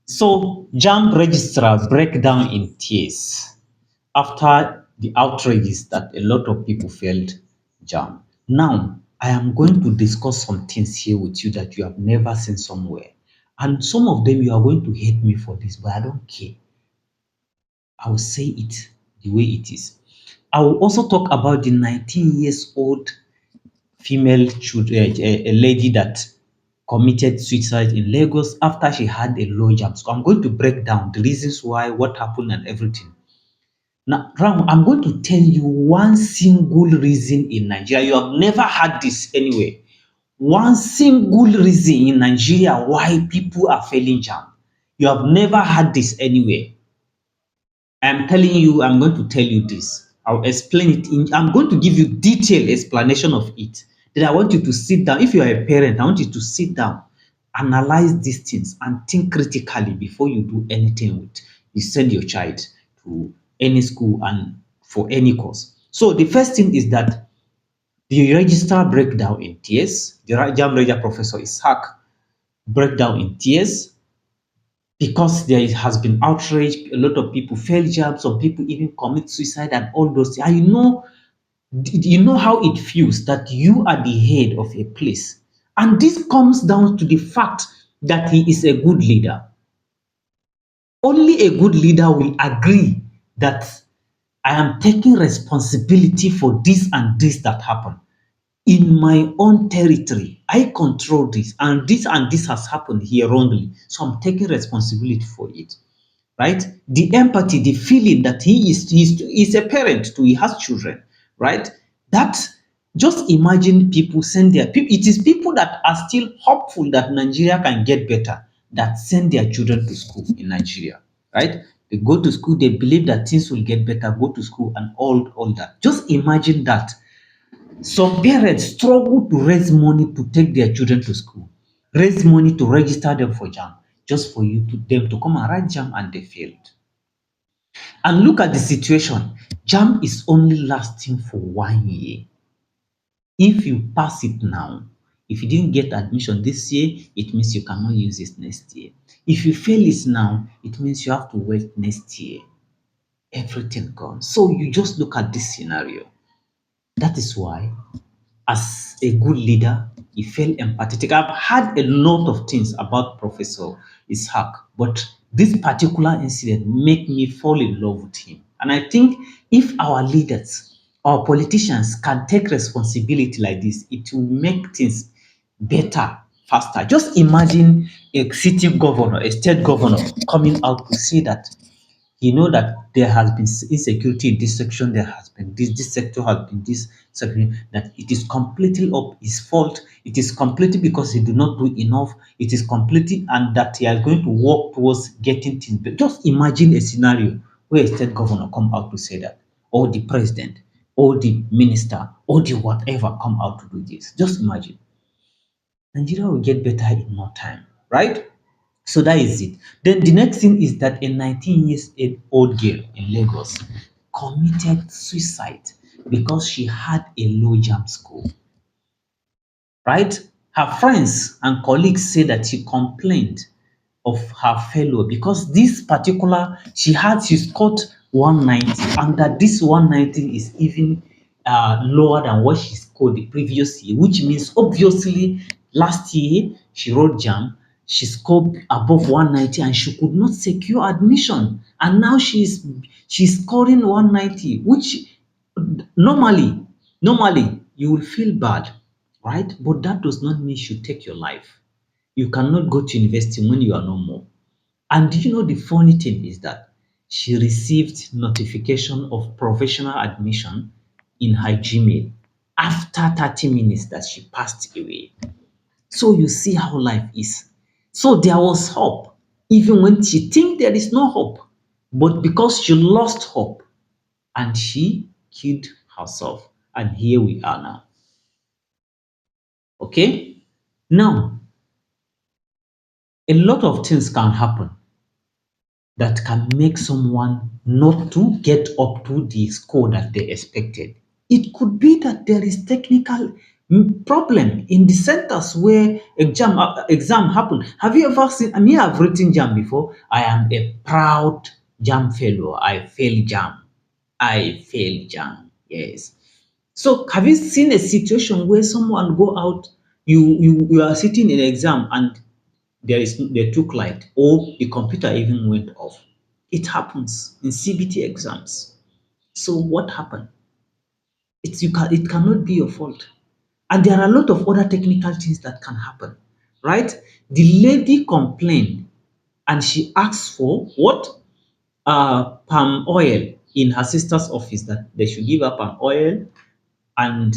So JAMB registrar break down in tears after the outrages that a lot of people failed JAMB. Now, I am going to discuss some things here with you that you have never seen somewhere. And some of them you are going to hate me for this, but I don't care. I will say it the way it is. I will also talk about the 19 years old female children, a lady that committed suicide in Lagos after she had a low jump. So I'm going to break down the reasons why, what happened, and everything. Now, Ram, I'm going to tell you one single reason in Nigeria. You have never had this anywhere. One single reason in Nigeria why people are failing jam. You have never had this anywhere. I'm telling you, I'm going to tell you this. I'll explain it I'm going to give you detailed explanation of it. Then I want you to sit down. If you are a parent, I want you to sit down, analyze these things, and think critically before you do anything with. You send your child to any school and for any course. So the first thing is that the registrar breakdown in tears. The JAMB Registrar Professor Ishaq breakdown in tears because there has been outrage, a lot of people fail jobs, some people even commit suicide and all those things. And you know how it feels that you are the head of a place. And this comes down to the fact that he is a good leader. Only a good leader will agree that I am taking responsibility for this and this that happened in my own territory. I control this, and this has happened here wrongly. So I'm taking responsibility for it. Right? The empathy, the feeling that he's a parent too, he has children, right? That just imagine people send their people. It is people that are still hopeful that Nigeria can get better that send their children to school in Nigeria, right? They go to school, they believe that things will get better, go to school and all that. Just imagine that some parents struggle to raise money to take their children to school, raise money to register them for JAM, just for them to come and write JAM and they failed. And look at the situation. JAM is only lasting for 1 year. If you pass it now, if you didn't get admission this year, it means you cannot use it next year. If you fail it now, it means you have to wait next year. Everything gone. So you just look at this scenario. That is why, as a good leader, he felt empathetic. I've heard a lot of things about Professor Ishaq, but this particular incident made me fall in love with him. And I think if our leaders, our politicians can take responsibility like this, it will make things better, faster. Just imagine a city governor, a state governor coming out to say that that there has been insecurity in this section, there has been this sector has been this section, that it is completely up his fault, it is completely because he did not do enough, it is completely, and that he is going to work towards getting things better. Just imagine a scenario where a state governor come out to say that, or the president, or the minister, or the whatever come out to do this. Just imagine. Nigeria will get better in no time, right? So that is it. Then the next thing is that a 19 years old girl in Lagos committed suicide because she had a low jump score. Right? Her friends and colleagues say that she complained of her fellow because this particular she scored 190, and that this 190 is even lower than what she scored the previous year, which means obviously last year she wrote jam, she scored above 190 and she could not secure admission, and now she's scoring 190, which normally you will feel bad, right? But that does not mean you take your life. You cannot go to university when you are no more. And do you know the funny thing is that she received notification of professional admission in her Gmail after 30 minutes that she passed away. So you see how life is. So there was hope, even when she think there is no hope. But because she lost hope and she killed herself. And here we are now. Okay? Now, a lot of things can happen that can make someone not to get up to the score that they expected. It could be that there is technical Problem in the centers where exam happen. Have you ever seen? I mean, I've written JAM before. I am a proud JAM fellow. I fail JAM. I fail JAM. Yes. So have you seen a situation where someone go out, you are sitting in exam and they took light or the computer even went off? It happens in CBT exams. So what happened? It cannot be your fault. And there are a lot of other technical things that can happen, right? The lady complained and she asked for what? Palm oil in her sister's office, that they should give her palm oil, and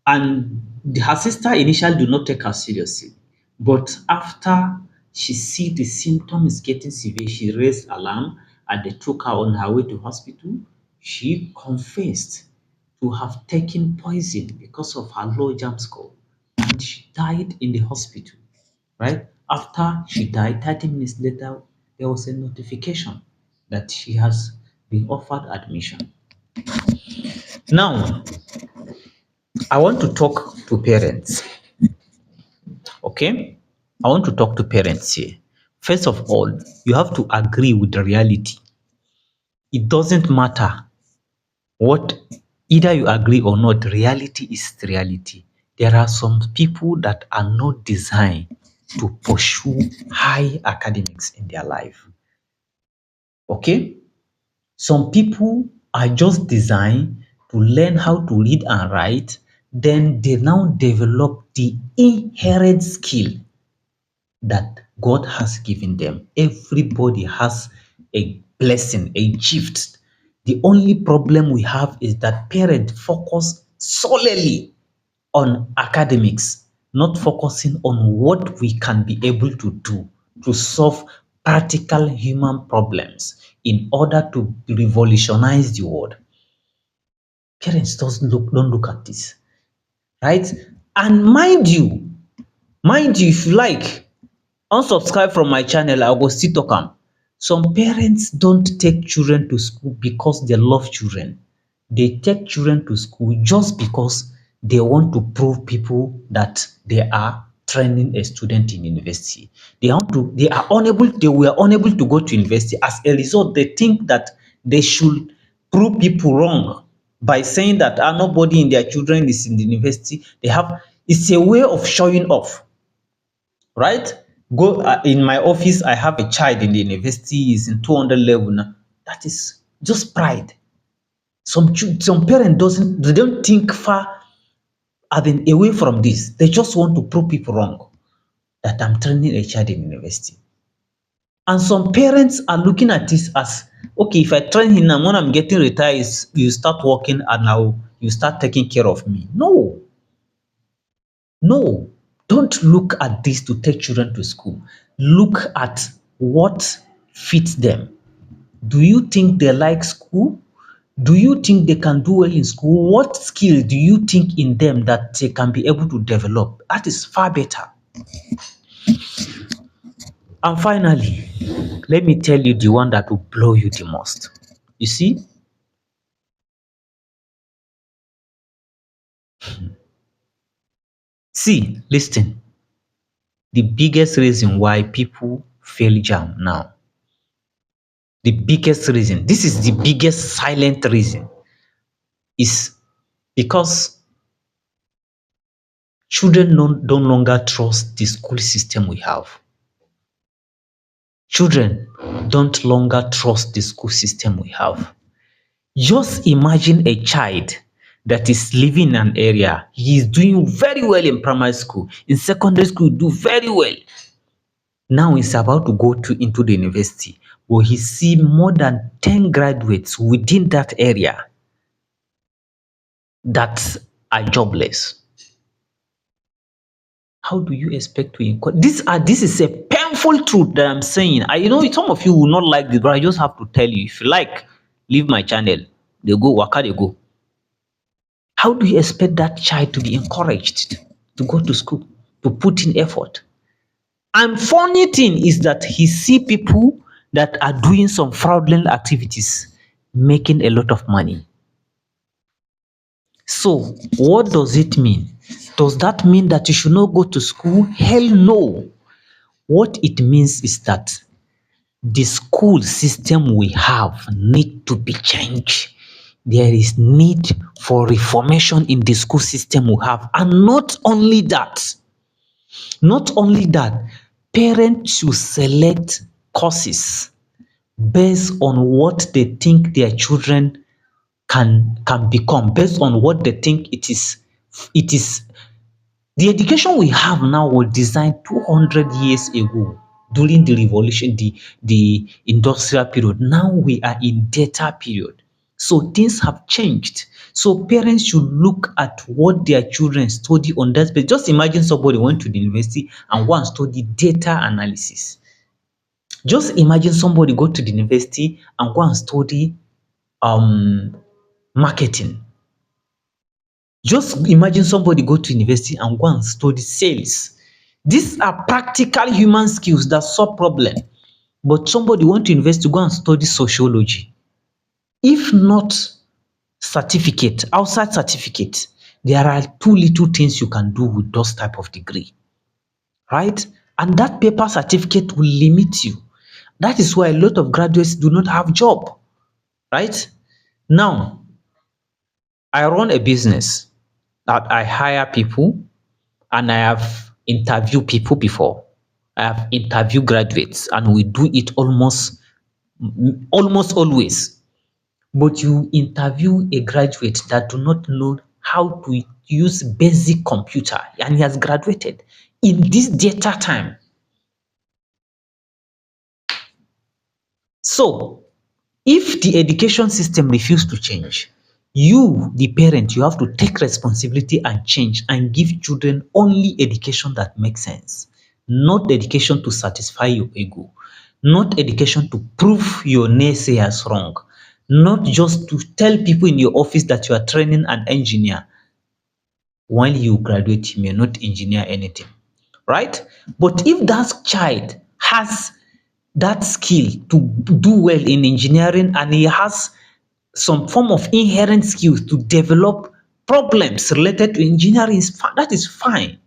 her sister initially do not take her seriously. But after she see the symptoms getting severe, she raised alarm and they took her on her way to hospital. She confessed to have taken poison because of her low jam score, and she died in the hospital. Right after she died, 30 minutes later, there was a notification that she has been offered admission. Now, I want to talk to parents. Okay? I want to talk to parents here. First of all, you have to agree with the reality. It doesn't matter what, either you agree or not, reality is reality. There are some people that are not designed to pursue high academics in their life. Okay? Some people are just designed to learn how to read and write, then they now develop the inherent skill that God has given them. Everybody has a blessing, a gift. The only problem we have is that parents focus solely on academics, not focusing on what we can be able to do to solve practical human problems in order to revolutionize the world. Parents don't look at this, right? And mind you, if you like, unsubscribe from my channel, I go still talk am. Some parents don't take children to school because they love children. They take children to school just because they want to prove people that they are training a student in university. They were unable to go to university. As a result, they think that they should prove people wrong by saying that nobody in their children is in the university. It's a way of showing off, right? Go in my office, I have a child in the university, is in 200 level now. That is just pride. Some parents they don't think far away from this. They just want to prove people wrong that I'm training a child in university. And some parents are looking at this as, okay, if I train him now, when I'm getting retired, you start working and now you start taking care of me. No, no, don't look at this to take children to school. Look at what fits them. Do you think they like school? Do you think they can do well in school? What skill do you think in them that they can be able to develop? That is far better. And finally, let me tell you the one that will blow you the most. You listen. The biggest reason why people fail JAM now, the biggest reason, this is the biggest silent reason, is because children no longer trust the school system we have. Children don't longer trust the school system we have. Just imagine a child that is living in an area, he is doing very well in primary school, in secondary school, do very well. Now he's about to go into the university, where he see more than 10 graduates within that area that are jobless. How do you expect to encourage? This is a painful truth that I'm saying. I know some of you will not like this, but I just have to tell you. If you like, leave my channel. They go, waka they go. How do you expect that child to be encouraged to go to school, to put in effort? And funny thing is that he see people that are doing some fraudulent activities, making a lot of money. So what does it mean? Does that mean that you should not go to school? Hell no. What it means is that the school system we have need to be changed. There is need for reformation in the school system we have. And not only that, parents should select courses based on what they think their children can become, based on what they think it is. The education we have now was designed 200 years ago during the revolution, the industrial period. Now we are in data period. So things have changed. So parents should look at what their children study on that space. Just imagine somebody went to the university and go and study data analysis. Just imagine somebody go to the university and go and study marketing. Just imagine somebody go to university and go and study sales. These are practical human skills that solve problem. But somebody went to university to go and study sociology. If not certificate, outside certificate, there are too little things you can do with those type of degree, right? And that paper certificate will limit you. That is why a lot of graduates do not have job, right? Now, I run a business that I hire people and I have interviewed people before. I have interviewed graduates and we do it almost always. But you interview a graduate that do not know how to use basic computer and he has graduated in this data time. So if the education system refuse to change, you, the parent, you have to take responsibility and change and give children only education that makes sense, not education to satisfy your ego, not education to prove your naysayers wrong, not just to tell people in your office that you are training an engineer while you graduate, you may not engineer anything, right? But if that child has that skill to do well in engineering and he has some form of inherent skills to develop problems related to engineering, that is fine.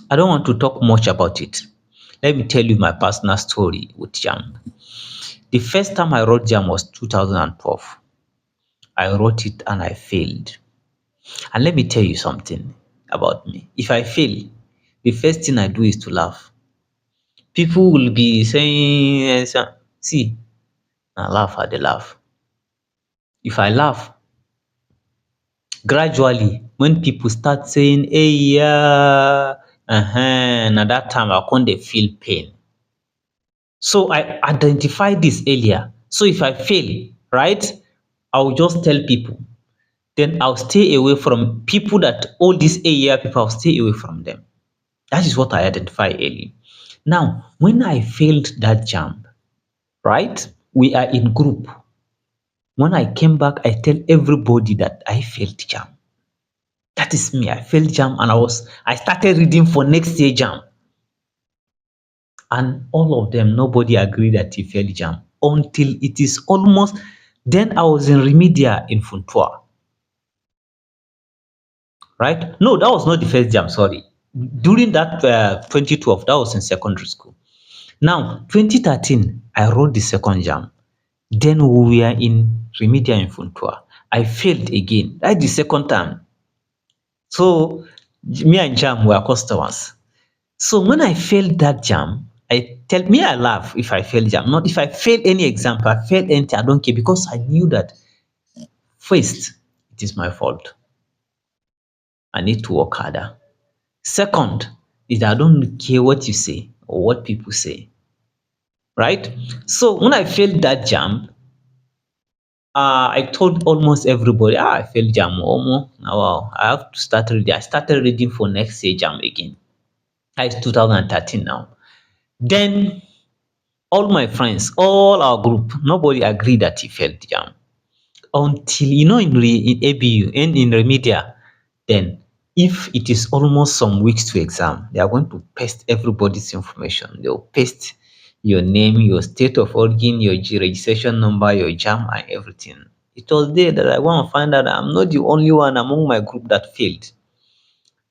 I don't want to talk much about it. Let me tell you my personal story with JAMB. The first time I wrote JAMB was 2012. I wrote it and I failed. And let me tell you something about me. If I fail, the first thing I do is to laugh. People will be saying, see, I laugh at the laugh. If I laugh, gradually, when people start saying, hey, yeah, na that time I come dey feel pain. So I identify this earlier. So if I fail, right, I will just tell people. Then I'll stay away from people that all these area people, I'll stay away from them. That is what I identify early. Now, when I failed that jump, right, we are in group. When I came back, I tell everybody that I failed jump. That is me. I failed jam and I started reading for next year jam. And all of them, nobody agreed that he failed jam until it is almost, then I was in Remedia in Funtua. Right? No, that was not the first jam, sorry. During that 2012, that was in secondary school. Now, 2013, I wrote the second jam. Then we were in Remedia in Funtua. I failed again. That's the second time. So me and Jam were customers. So when I failed that jam, I laugh if I fail jam. Not if I fail any exam, if I fail anything, I don't care because I knew that first, it is my fault. I need to work harder. Second, is that I don't care what you say or what people say. Right? So when I failed that jam, I told almost everybody, I failed jam. Omo, wow, I have to start reading. I started reading for next year jam again. That is 2013 now. Then all my friends, all our group, nobody agreed that he failed jam until in ABU and in Remedia. Then, if it is almost some weeks to exam, they are going to paste everybody's information. They'll paste your name, your state of origin, your registration number, your JAM, and everything. It was there that I want to find out that I'm not the only one among my group that failed.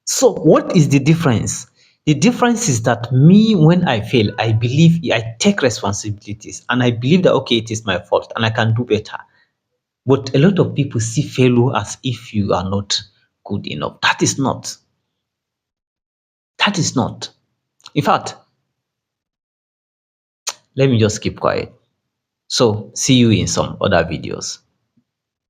So, what is the difference? The difference is that me, when I fail, I believe I take responsibilities and I believe that, okay, it is my fault and I can do better. But a lot of people see failure as if you are not good enough. That is not. That is not. In fact, let me just keep quiet. So, see you in some other videos.